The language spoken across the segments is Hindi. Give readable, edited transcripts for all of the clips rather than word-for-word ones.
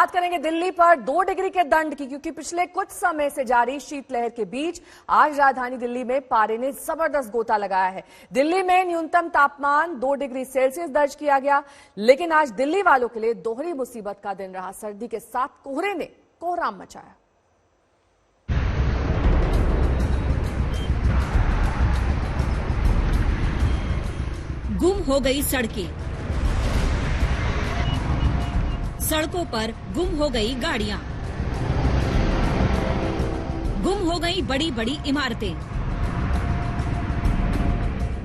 बात करेंगे दिल्ली पर 2 डिग्री के दंड की, क्योंकि पिछले कुछ समय से जारी शीतलहर के बीच आज राजधानी दिल्ली में पारे ने जबरदस्त गोता लगाया है। दिल्ली में न्यूनतम तापमान 2 डिग्री सेल्सियस दर्ज किया गया, लेकिन आज दिल्ली वालों के लिए दोहरी मुसीबत का दिन रहा। सर्दी के साथ कोहरे ने कोहराम मचाया। गुम हो गई सड़कें, सड़कों पर गुम हो गई गाड़ियां, गुम हो गई बड़ी बड़ी इमारतें।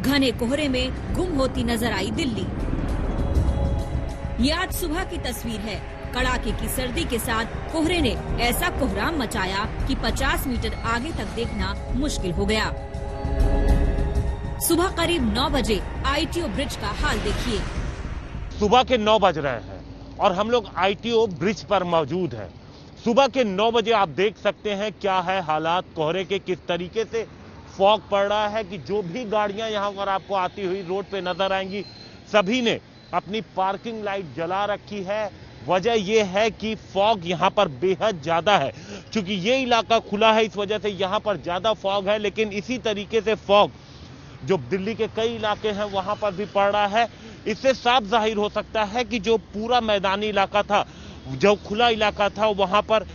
घने कोहरे में गुम होती नजर आई दिल्ली। ये आज सुबह की तस्वीर है। कड़ाके की सर्दी के साथ कोहरे ने ऐसा कोहराम मचाया कि 50 मीटर आगे तक देखना मुश्किल हो गया। सुबह करीब 9 बजे आईटीओ ब्रिज का हाल देखिए। सुबह के 9 बज रहे हैं और हम लोग आईटीओ ब्रिज पर मौजूद हैं। सुबह के 9 बजे आप देख सकते हैं क्या है हालात कोहरे के, किस तरीके से फॉग पड़ रहा है कि जो भी गाड़ियां यहां पर आपको आती हुई रोड पे नजर आएंगी, सभी ने अपनी पार्किंग लाइट जला रखी है। वजह यह है कि फॉग यहां पर बेहद ज्यादा है। क्योंकि ये इलाका खुला है, इस वजह से यहां पर ज्यादा फॉग है, लेकिन इसी तरीके से फॉग जो दिल्ली के कई इलाके हैं वहां पर भी पड़ रहा है। इससे साफ जाहिर हो सकता है कि जो पूरा मैदानी इलाका था, जो खुला इलाका था, वहां पर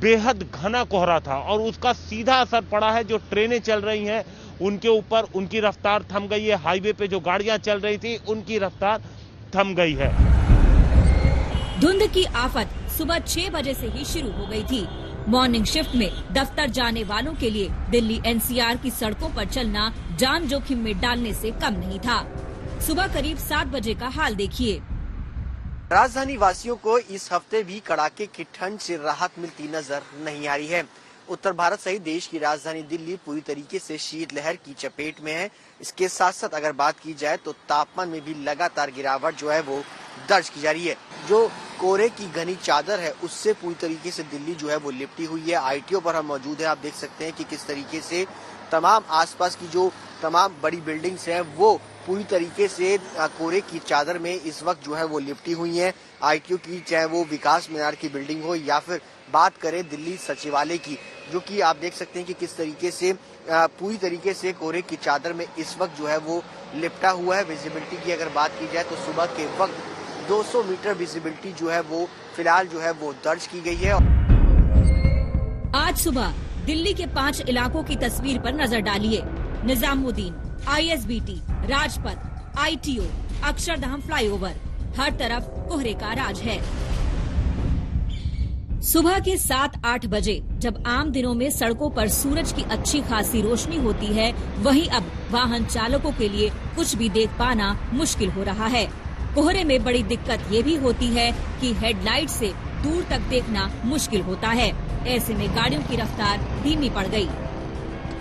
बेहद घना कोहरा था और उसका सीधा असर पड़ा है। जो ट्रेनें चल रही हैं उनके ऊपर, उनकी रफ्तार थम गई है। हाईवे पे जो गाड़ियां चल रही थी उनकी रफ्तार थम गई है। धुंध की आफत सुबह 6 बजे से ही शुरू हो गई थी। मॉर्निंग शिफ्ट में दफ्तर जाने वालों के लिए दिल्ली एनसीआर की सड़कों पर चलना जान जोखिम में डालने से कम नहीं था। सुबह करीब 7 बजे का हाल देखिए। राजधानी वासियों को इस हफ्ते भी कड़ाके की ठंड से राहत मिलती नजर नहीं आ रही है। उत्तर भारत सहित देश की राजधानी दिल्ली पूरी तरीके से शीतलहर की चपेट में है। इसके साथ साथ अगर बात की जाए तो तापमान में भी लगातार गिरावट जो है वो दर्ज की जा रही है। जो कोहरे की घनी चादर है उससे पूरी तरीके से दिल्ली जो है वो लिपटी हुई है। आईटीओ पर हम मौजूद हैं। आप देख सकते हैं कि किस तरीके से तमाम आसपास की जो तमाम बड़ी बिल्डिंग्स हैं वो पूरी तरीके से कोहरे की चादर में इस वक्त जो है वो लिपटी हुई हैं। आईटीओ की, चाहे वो विकास मीनार की बिल्डिंग हो या फिर बात करें दिल्ली सचिवालय की, जो कि आप देख सकते हैं कि किस तरीके से पूरी तरीके से कोहरे की चादर में इस वक्त जो है वो लिपटा हुआ है। विजिबिलिटी की अगर बात की जाए तो सुबह के वक्त 200 मीटर विजिबिलिटी जो है वो फिलहाल जो है वो दर्ज की गई है। आज सुबह दिल्ली के 5 इलाकों की तस्वीर पर नजर डालिए। Nizamuddin, ISBT, Rajpath, ITO, Akshardham flyover, हर तरफ कोहरे का राज है। सुबह के 7-8 बजे जब आम दिनों में सड़कों पर सूरज की अच्छी खासी रोशनी होती है, वहीं अब वाहन चालकों के लिए कुछ भी देख पाना मुश्किल हो रहा है। कोहरे में बड़ी दिक्कत ये भी होती है कि हेडलाइट से दूर तक देखना मुश्किल होता है। ऐसे में गाड़ियों की रफ्तार धीमी पड़ गई।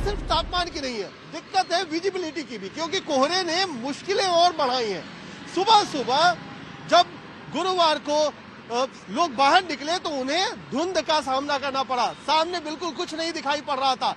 सिर्फ तापमान की नहीं है, दिक्कत है विजिबिलिटी की भी, क्योंकि कोहरे ने मुश्किलें और बढ़ाई हैं। सुबह सुबह जब गुरुवार को लोग बाहर निकले तो उन्हें धुंध का सामना करना पड़ा। सामने बिल्कुल कुछ नहीं दिखाई पड़ रहा था।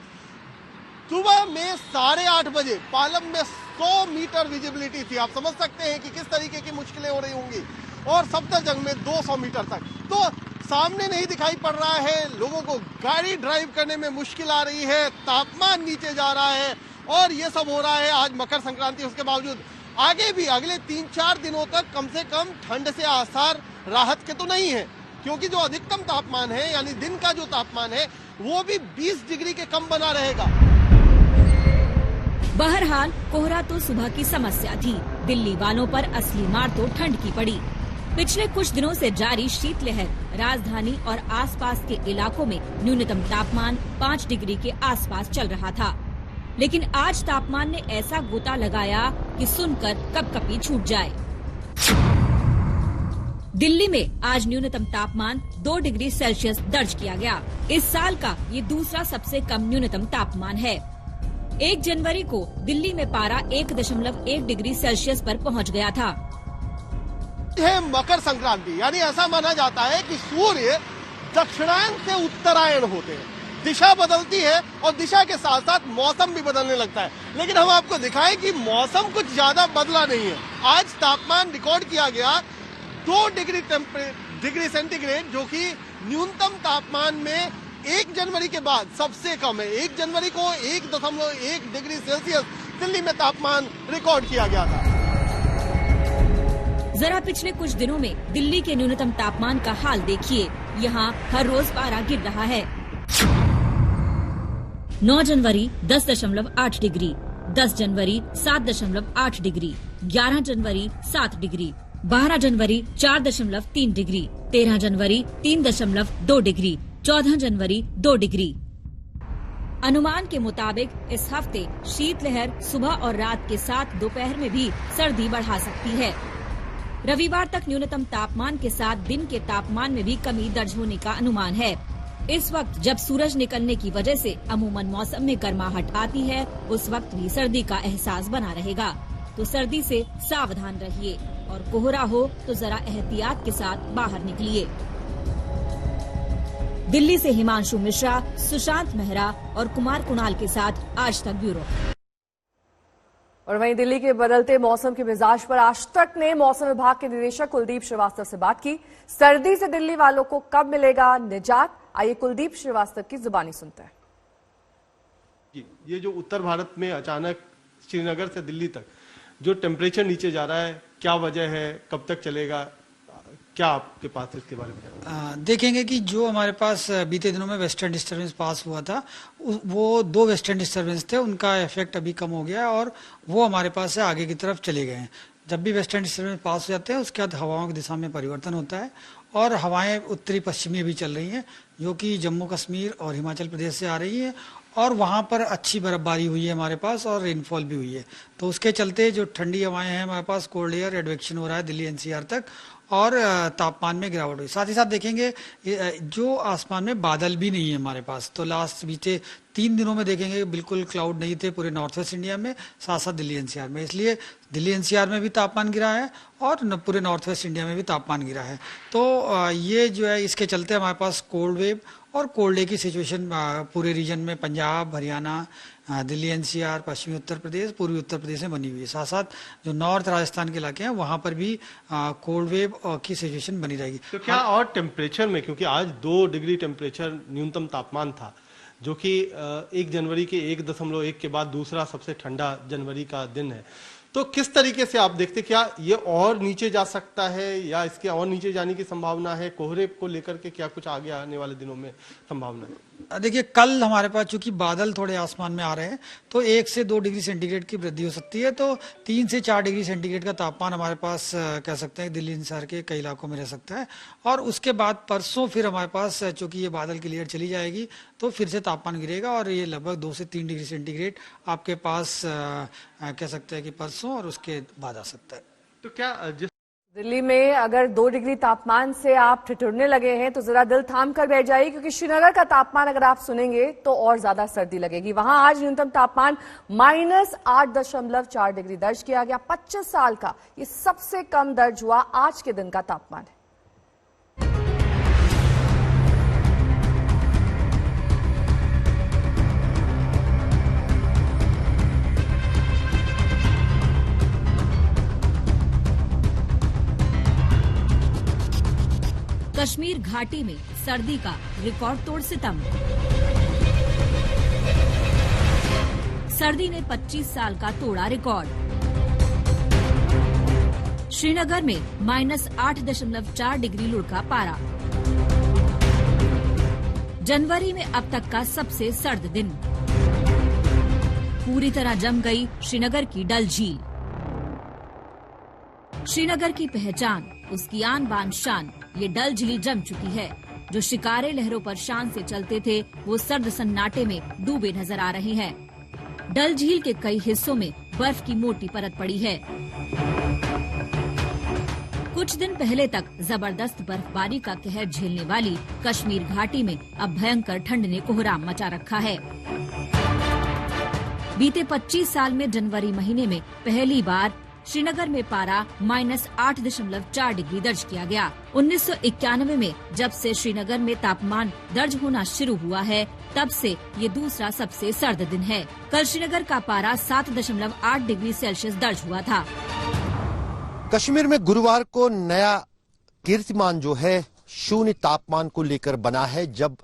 सुबह में 8:30 बजे पालम में 100 मीटर विजिबिलिटी थी। आप समझ सकते हैं कि किस तरीके की मुश्किलें हो रही होंगी। और सफदरजंग में 200 मीटर तक तो सामने नहीं दिखाई पड़ रहा है। लोगों को गाड़ी ड्राइव करने में मुश्किल आ रही है। तापमान नीचे जा रहा है और ये सब हो रहा है आज मकर संक्रांति। उसके बावजूद आगे भी अगले 3-4 दिनों तक कम से कम ठंड से आसार राहत के तो नहीं है, क्योंकि जो अधिकतम तापमान है यानी दिन का जो तापमान है वो भी 20 डिग्री के कम बना रहेगा। बहरहाल कोहरा तो सुबह की समस्या थी। दिल्ली वालों पर असली मार तो ठंड की पड़ी। पिछले कुछ दिनों से जारी शीतलहर राजधानी और आसपास के इलाकों में न्यूनतम तापमान 5 डिग्री के आसपास चल रहा था, लेकिन आज तापमान ने ऐसा गोता लगाया कि सुनकर कपकपी छूट जाए। दिल्ली में आज न्यूनतम तापमान 2 डिग्री सेल्सियस दर्ज किया गया। इस साल का ये दूसरा सबसे कम न्यूनतम तापमान है। 1 जनवरी को दिल्ली में पारा 1.1 डिग्री सेल्सियस पर पहुंच गया था। है मकर संक्रांति, यानी ऐसा माना जाता है कि सूर्य दक्षिणायन से उत्तरायण होते हैं। दिशा बदलती है और दिशा के साथ साथ मौसम भी बदलने लगता है। लेकिन हम आपको दिखाएं कि मौसम कुछ ज्यादा बदला नहीं है। आज तापमान रिकॉर्ड किया गया 2 डिग्री सेंटीग्रेड, जो कि न्यूनतम तापमान में 1 जनवरी के बाद सबसे कम है। 1 जनवरी को 1.1 डिग्री सेल्सियस दिल्ली में तापमान रिकॉर्ड किया गया था। जरा पिछले कुछ दिनों में दिल्ली के न्यूनतम तापमान का हाल देखिए। यहाँ हर रोज पारा गिर रहा है। 9 जनवरी 10.8 डिग्री, 10 जनवरी 7.8 डिग्री, 11 जनवरी 7 डिग्री, 12 जनवरी 4.3 डिग्री, 13 जनवरी 3.2 डिग्री, 14 जनवरी 2 डिग्री। अनुमान के मुताबिक इस हफ्ते शीतलहर सुबह और रात के साथ दोपहर में भी सर्दी बढ़ा सकती है। रविवार तक न्यूनतम तापमान के साथ दिन के तापमान में भी कमी दर्ज होने का अनुमान है। इस वक्त जब सूरज निकलने की वजह से अमूमन मौसम में गर्माहट आती है, उस वक्त भी सर्दी का एहसास बना रहेगा। तो सर्दी से सावधान रहिए और कोहरा हो तो जरा एहतियात के साथ बाहर निकलिए। दिल्ली से हिमांशु मिश्रा, सुशांत मेहरा और कुमार कुणाल के साथ आज तक ब्यूरो। और वहीं दिल्ली के बदलते मौसम के मिजाज पर आज तक ने मौसम विभाग के निदेशक कुलदीप श्रीवास्तव से बात की। सर्दी से दिल्ली वालों को कब मिलेगा निजात, आइए कुलदीप श्रीवास्तव की जुबानी सुनते हैं। ये जो उत्तर भारत में अचानक श्रीनगर से दिल्ली तक जो टेम्परेचर नीचे जा रहा है, क्या वजह है, कब तक चलेगा, क्या आपके पास इसके बारे में? देखेंगे कि जो हमारे पास बीते दिनों में वेस्टर्न डिस्टर्बेंस पास हुआ था, वो 2 वेस्टर्न डिस्टर्बेंस थे, उनका इफेक्ट अभी कम हो गया और वो हमारे पास से आगे की तरफ चले गए हैं। जब भी वेस्टर्न डिस्टर्बेंस पास हो जाते हैं उसके बाद हवाओं की दिशा में परिवर्तन होता है और हवाएं उत्तरी पश्चिमी भी चल रही हैं, जो कि जम्मू कश्मीर और हिमाचल प्रदेश से आ रही है और वहाँ पर अच्छी बर्फबारी हुई है हमारे पास और रेनफॉल भी हुई है। तो उसके चलते जो ठंडी हवाएं हैं हमारे पास, कोल्ड एयर एडवेक्शन हो रहा है दिल्ली एनसीआर तक और तापमान में गिरावट हुई। साथ ही साथ देखेंगे जो आसमान में बादल भी नहीं है हमारे पास। तो लास्ट बीते 3 दिनों में देखेंगे बिल्कुल क्लाउड नहीं थे पूरे नॉर्थ वेस्ट इंडिया में, साथ साथ दिल्ली एनसीआर में। इसलिए दिल्ली एनसीआर में भी तापमान गिरा है और पूरे नॉर्थ वेस्ट इंडिया में भी तापमान गिरा है। तो ये जो है इसके चलते हमारे पास कोल्ड वेव और कोल्ड डे की सिचुएशन पूरे रीजन में पंजाब, हरियाणा, दिल्ली एनसीआर, पश्चिमी उत्तर प्रदेश, पूर्वी उत्तर प्रदेश में बनी हुई है। साथ साथ जो नॉर्थ राजस्थान के इलाके हैं वहां पर भी कोल्ड वेव की सिचुएशन बनी रहेगी। तो क्या और टेम्परेचर में, क्योंकि आज 2 डिग्री टेम्परेचर न्यूनतम तापमान था, जो कि 1 जनवरी के 1.1 के बाद दूसरा सबसे ठंडा जनवरी का दिन है, तो किस तरीके से आप देखते, क्या ये और नीचे जा सकता है या इसके और नीचे जाने की संभावना है? कोहरे को लेकर के क्या कुछ आगे आने वाले दिनों में संभावना है? देखिए कल हमारे पास चूंकि बादल थोड़े आसमान में आ रहे हैं तो 1 से 2 डिग्री सेंटीग्रेड की वृद्धि हो सकती है। तो 3 से 4 डिग्री सेंटीग्रेड का तापमान हमारे पास कह सकते हैं दिल्ली एनसीआर के कई इलाकों में रह सकता है। और उसके बाद परसों फिर हमारे पास चूंकि ये बादल की लेयर चली जाएगी तो फिर से तापमान गिरेगा और ये लगभग 2 से 3 डिग्री सेंटीग्रेड आपके पास कह सकते हैं कि परसों और उसके बाद आ सकता है। तो क्या दिल्ली में अगर 2 डिग्री तापमान से आप ठिठुरने लगे हैं तो जरा दिल थाम कर बैठ जाइए, क्योंकि श्रीनगर का तापमान अगर आप सुनेंगे तो और ज्यादा सर्दी लगेगी। वहां आज न्यूनतम तापमान -8.4 डिग्री दर्ज किया गया। 25 साल का ये सबसे कम दर्ज हुआ आज के दिन का तापमान है। कश्मीर घाटी में सर्दी का रिकॉर्ड तोड़ सितम। सर्दी ने 25 साल का तोड़ा रिकॉर्ड। श्रीनगर में -8.4 डिग्री लुढ़का पारा। जनवरी में अब तक का सबसे सर्द दिन। पूरी तरह जम गई श्रीनगर की डल झील। श्रीनगर की पहचान, उसकी आन बान शान, ये डल झील जम चुकी है। जो शिकारे लहरों पर शान से चलते थे वो सर्द सन्नाटे में डूबे नजर आ रहे हैं। डल झील के कई हिस्सों में बर्फ की मोटी परत पड़ी है। कुछ दिन पहले तक जबरदस्त बर्फबारी का कहर झेलने वाली कश्मीर घाटी में अब भयंकर ठंड ने कोहराम मचा रखा है। बीते 25 साल में जनवरी महीने में पहली बार श्रीनगर में पारा -8.4 डिग्री दर्ज किया गया। 1991 में जब से श्रीनगर में तापमान दर्ज होना शुरू हुआ है तब से ये दूसरा सबसे सर्द दिन है। कल श्रीनगर का पारा 7.8 डिग्री सेल्सियस दर्ज हुआ था। कश्मीर में गुरुवार को नया कीर्तिमान जो है शून्य तापमान को लेकर बना है, जब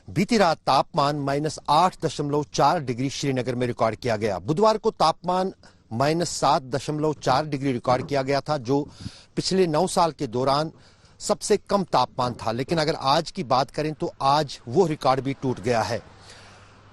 बीती रात तापमान -8.4 डिग्री श्रीनगर में रिकॉर्ड किया गया। बुधवार को तापमान -7.4 डिग्री रिकॉर्ड किया गया था, जो पिछले 9 साल के दौरान सबसे कम तापमान था। लेकिन अगर आज की बात करें तो आज वो रिकॉर्ड भी टूट गया है।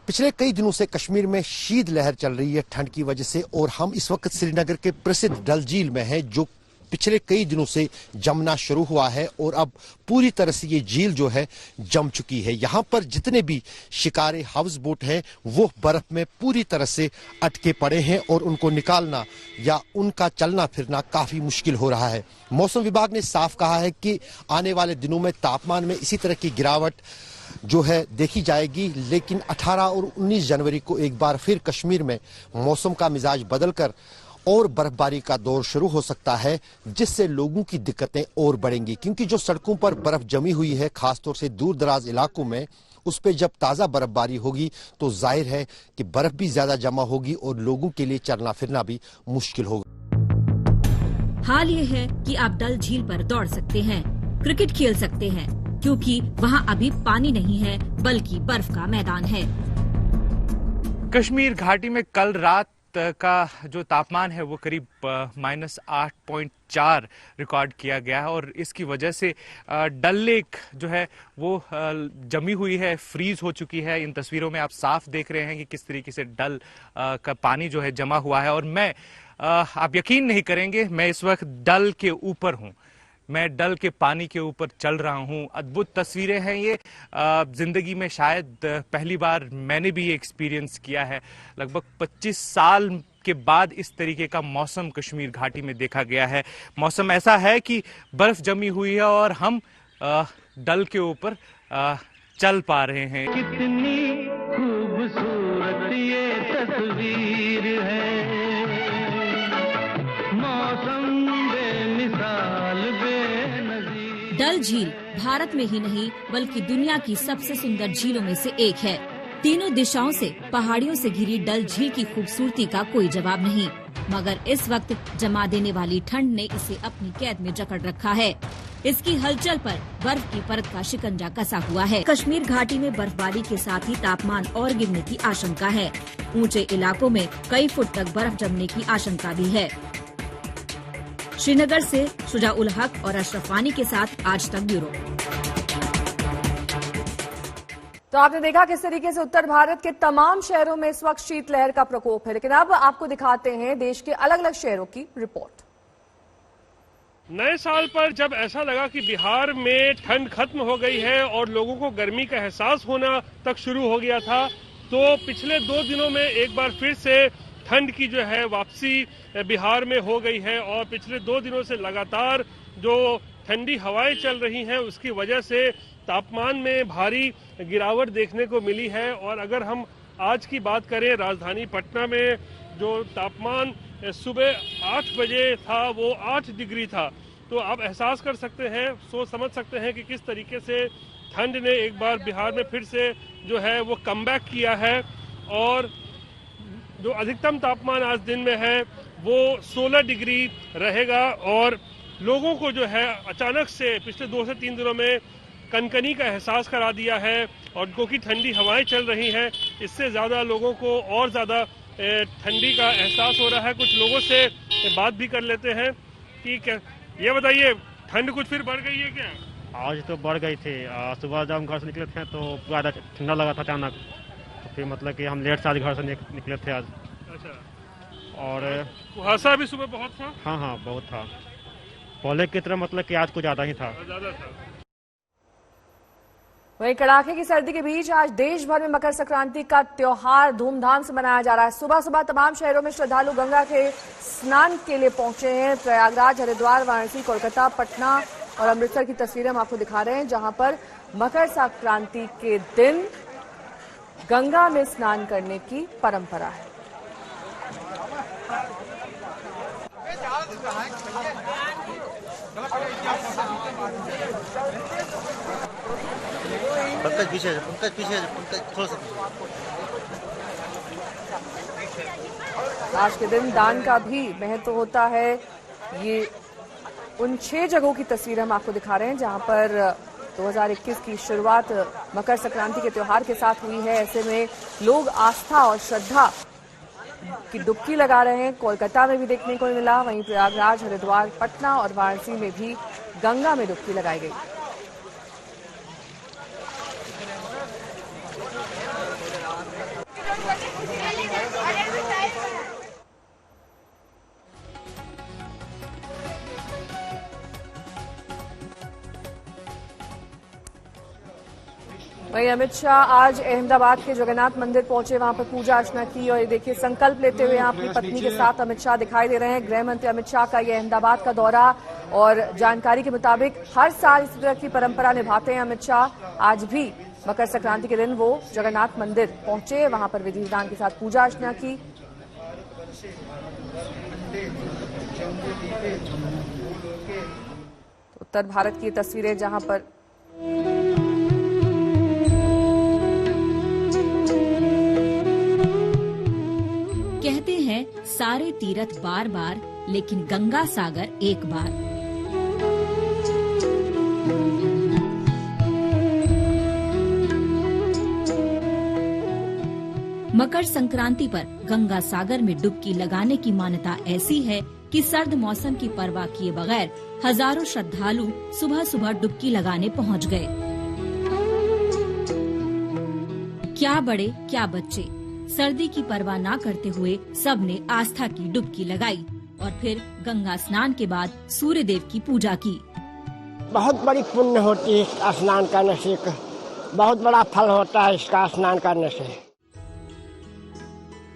पिछले कई दिनों से कश्मीर में शीत लहर चल रही है ठंड की वजह से, और हम इस वक्त श्रीनगर के प्रसिद्ध डल झील में हैं, जो पिछले कई दिनों से जमना शुरू हुआ है और अब पूरी तरह से ये झील जो है जम चुकी है। यहाँ पर जितने भी शिकारे हाउस बोट हैं वो बर्फ में पूरी तरह से अटके पड़े हैं और उनको निकालना या उनका चलना फिरना काफी मुश्किल हो रहा है। मौसम विभाग ने साफ कहा है कि आने वाले दिनों में तापमान में इसी तरह की गिरावट जो है देखी जाएगी, लेकिन 18 और 19 जनवरी को एक बार फिर कश्मीर में मौसम का मिजाज बदलकर और बर्फबारी का दौर शुरू हो सकता है, जिससे लोगों की दिक्कतें और बढ़ेंगी। क्योंकि जो सड़कों पर बर्फ जमी हुई है, खासतौर से दूर दराज इलाकों में, उस पर जब ताज़ा बर्फबारी होगी तो जाहिर है कि बर्फ भी ज्यादा जमा होगी और लोगों के लिए चलना फिरना भी मुश्किल होगा। हाल ये है कि आप डल झील पर दौड़ सकते हैं, क्रिकेट खेल सकते हैं, क्योंकि वहाँ अभी पानी नहीं है बल्कि बर्फ का मैदान है। कश्मीर घाटी में कल रात का जो तापमान है वो करीब -8.4 रिकॉर्ड किया गया है और इसकी वजह से डल लेक जो है वो जमी हुई है, फ्रीज हो चुकी है। इन तस्वीरों में आप साफ देख रहे हैं कि किस तरीके से डल का पानी जो है जमा हुआ है। और मैं आप यकीन नहीं करेंगे, मैं इस वक्त डल के ऊपर हूँ, मैं डल के पानी के ऊपर चल रहा हूँ। अद्भुत तस्वीरें हैं ये, जिंदगी में शायद पहली बार मैंने भी ये एक्सपीरियंस किया है। लगभग 25 साल के बाद इस तरीके का मौसम कश्मीर घाटी में देखा गया है। मौसम ऐसा है कि बर्फ जमी हुई है और हम डल के ऊपर चल पा रहे हैं। कितनी खूबसूरत ये तस्वीर है, मौसम डल झील भारत में ही नहीं बल्कि दुनिया की सबसे सुंदर झीलों में से एक है। तीनों दिशाओं से पहाड़ियों से घिरी डल झील की खूबसूरती का कोई जवाब नहीं, मगर इस वक्त जमा देने वाली ठंड ने इसे अपनी कैद में जकड़ रखा है। इसकी हलचल पर बर्फ की परत का शिकंजा कसा हुआ है। कश्मीर घाटी में बर्फबारी के साथ ही तापमान और गिरने की आशंका है। ऊंचे इलाकों में कई फुट तक बर्फ जमने की आशंका भी है। श्रीनगर से शुजा उल हक और अशरफ वानी के साथ आज तक ब्यूरो। तो आपने देखा किस तरीके से उत्तर भारत के तमाम शहरों में इस वक्त शीतलहर का प्रकोप है, लेकिन अब आपको दिखाते हैं देश के अलग अलग शहरों की रिपोर्ट। नए साल पर जब ऐसा लगा कि बिहार में ठंड खत्म हो गई है और लोगों को गर्मी का एहसास होना तक शुरू हो गया था, तो पिछले 2 दिनों में एक बार फिर से ठंड की जो है वापसी बिहार में हो गई है। और पिछले 2 दिनों से लगातार जो ठंडी हवाएं चल रही हैं उसकी वजह से तापमान में भारी गिरावट देखने को मिली है। और अगर हम आज की बात करें, राजधानी पटना में जो तापमान सुबह 8 बजे था वो 8 डिग्री था। तो आप एहसास कर सकते हैं, सोच समझ सकते हैं कि किस तरीके से ठंड ने एक बार बिहार में फिर से जो है वो कमबैक किया है। और जो अधिकतम तापमान आज दिन में है वो 16 डिग्री रहेगा और लोगों को जो है अचानक से पिछले 2 से 3 दिनों में कनकनी का एहसास करा दिया है। और क्योंकि ठंडी हवाएं चल रही हैं, इससे ज़्यादा लोगों को और ज़्यादा ठंडी का एहसास हो रहा है। कुछ लोगों से बात भी कर लेते हैं कि ये बताइए, ठंड कुछ फिर बढ़ गई है क्या? आज तो बढ़ गई थी। सुबह जब हम घर से निकले थे तो ज़्यादा ठंडा लगा था अचानक, तो फिर मतलब कि हम लेट से आज घर से निकले थे आज। अच्छा। और कुहासा भी सुबह बहुत था? हाँ, बहुत था। पहले की तरह मतलब कि आज कुछ ज़्यादा ही था। वहीं कड़ाके की सर्दी के बीच आज देश भर में मकर संक्रांति का त्योहार धूमधाम से मनाया जा रहा है। सुबह सुबह तमाम शहरों में श्रद्धालु गंगा के स्नान के लिए पहुंचे हैं। प्रयागराज, हरिद्वार, वाराणसी, कोलकाता, पटना और अमृतसर की तस्वीरें हम आपको दिखा रहे हैं, जहां पर मकर संक्रांति के दिन गंगा में स्नान करने की परंपरा है। पंकज पीछे थोड़ा सा। आज के दिन दान का भी महत्व होता है। ये उन 6 जगहों की तस्वीर हम आपको दिखा रहे हैं जहां पर 2021 की शुरुआत मकर संक्रांति के त्योहार के साथ हुई है। ऐसे में लोग आस्था और श्रद्धा की डुबकी लगा रहे हैं। कोलकाता में भी देखने को मिला, वहीं प्रयागराज, हरिद्वार, पटना और वाराणसी में भी गंगा में डुबकी लगाई गई। वहीं अमित शाह आज अहमदाबाद के जगन्नाथ मंदिर पहुंचे, वहां पर पूजा अर्चना की और ये देखिए संकल्प लेते हुए यहाँ अपनी पत्नी के साथ अमित शाह दिखाई दे रहे हैं। गृह मंत्री अमित शाह का ये अहमदाबाद का दौरा, और जानकारी के मुताबिक हर साल इसी तरह की परंपरा निभाते हैं अमित शाह। आज भी मकर संक्रांति के दिन वो जगन्नाथ मंदिर पहुंचे, वहां पर विधि विधान के साथ पूजा अर्चना की। उत्तर भारत की तस्वीरें जहां पर कहते हैं सारे तीर्थ बार बार, लेकिन गंगा सागर एक बार। मकर संक्रांति पर गंगा सागर में डुबकी लगाने की मान्यता ऐसी है कि सर्द मौसम की परवाह किए बगैर हजारों श्रद्धालु सुबह सुबह डुबकी लगाने पहुंच गए। क्या बड़े क्या बच्चे, सर्दी की परवाह न करते हुए सबने आस्था की डुबकी लगाई और फिर गंगा स्नान के बाद सूर्य देव की पूजा की। बहुत बड़ी पुण्य होती है स्नान करने से, बहुत बड़ा फल होता है इसका स्नान करने से।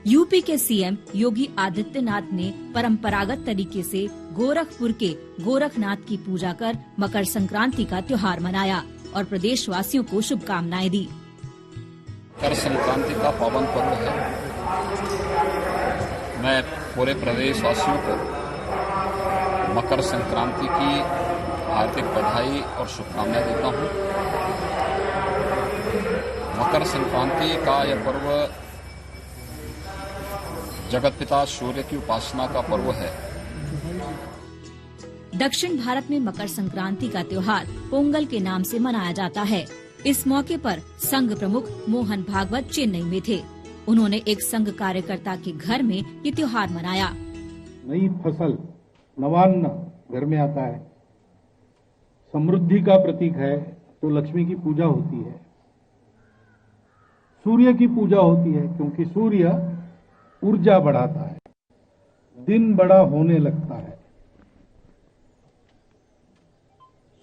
यूपी के सीएम योगी आदित्यनाथ ने परंपरागत तरीके से गोरखपुर के गोरखनाथ की पूजा कर मकर संक्रांति का त्योहार मनाया और प्रदेशवासियों को शुभकामनाएं दी। मकर संक्रांति का पावन पर्व है। मैं पूरे प्रदेशवासियों को मकर संक्रांति की हार्दिक बधाई और शुभकामनाएं देता हूं। मकर संक्रांति का यह पर्व जगत पिता सूर्य की उपासना का पर्व है। दक्षिण भारत में मकर संक्रांति का त्योहार पोंगल के नाम से मनाया जाता है। इस मौके पर संघ प्रमुख मोहन भागवत चेन्नई में थे। उन्होंने एक संघ कार्यकर्ता के घर में ये त्योहार मनाया। नई फसल नवान्न घर में आता है, समृद्धि का प्रतीक है, तो लक्ष्मी की पूजा होती है। सूर्य की पूजा होती है क्योंकि सूर्य ऊर्जा बढ़ाता है, दिन बड़ा होने लगता है।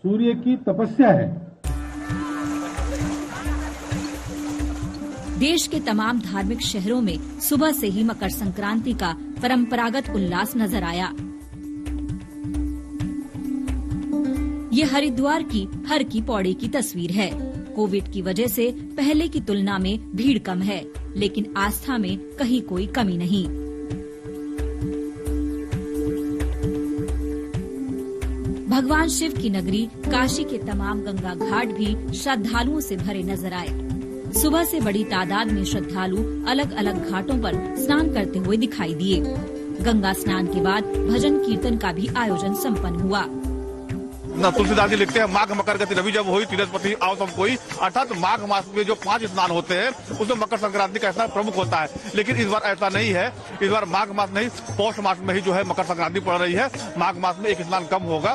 सूर्य की तपस्या है। देश के तमाम धार्मिक शहरों में सुबह से ही मकर संक्रांति का परंपरागत उल्लास नजर आया। ये हरिद्वार की हर की पौड़ी की तस्वीर है। कोविड की वजह से पहले की तुलना में भीड़ कम है, लेकिन आस्था में कहीं कोई कमी नहीं। भगवान शिव की नगरी काशी के तमाम गंगा घाट भी श्रद्धालुओं से भरे नजर आए। सुबह से बड़ी तादाद में श्रद्धालु अलग अलग घाटों पर स्नान करते हुए दिखाई दिए। गंगा स्नान के बाद भजन कीर्तन का भी आयोजन संपन्न हुआ। तुलसीदास जी लिखते हैं, माघ मकर गति रवि जब हुई तीरथ आओ तब कोई, अर्थात माघ मास में जो 5 स्नान होते हैं उसमें मकर संक्रांति का स्नान प्रमुख होता है। लेकिन इस बार ऐसा नहीं है। इस बार माघ मास नहीं, पौष मास में ही जो है मकर संक्रांति पड़ रही है। माघ मास में एक स्नान कम होगा।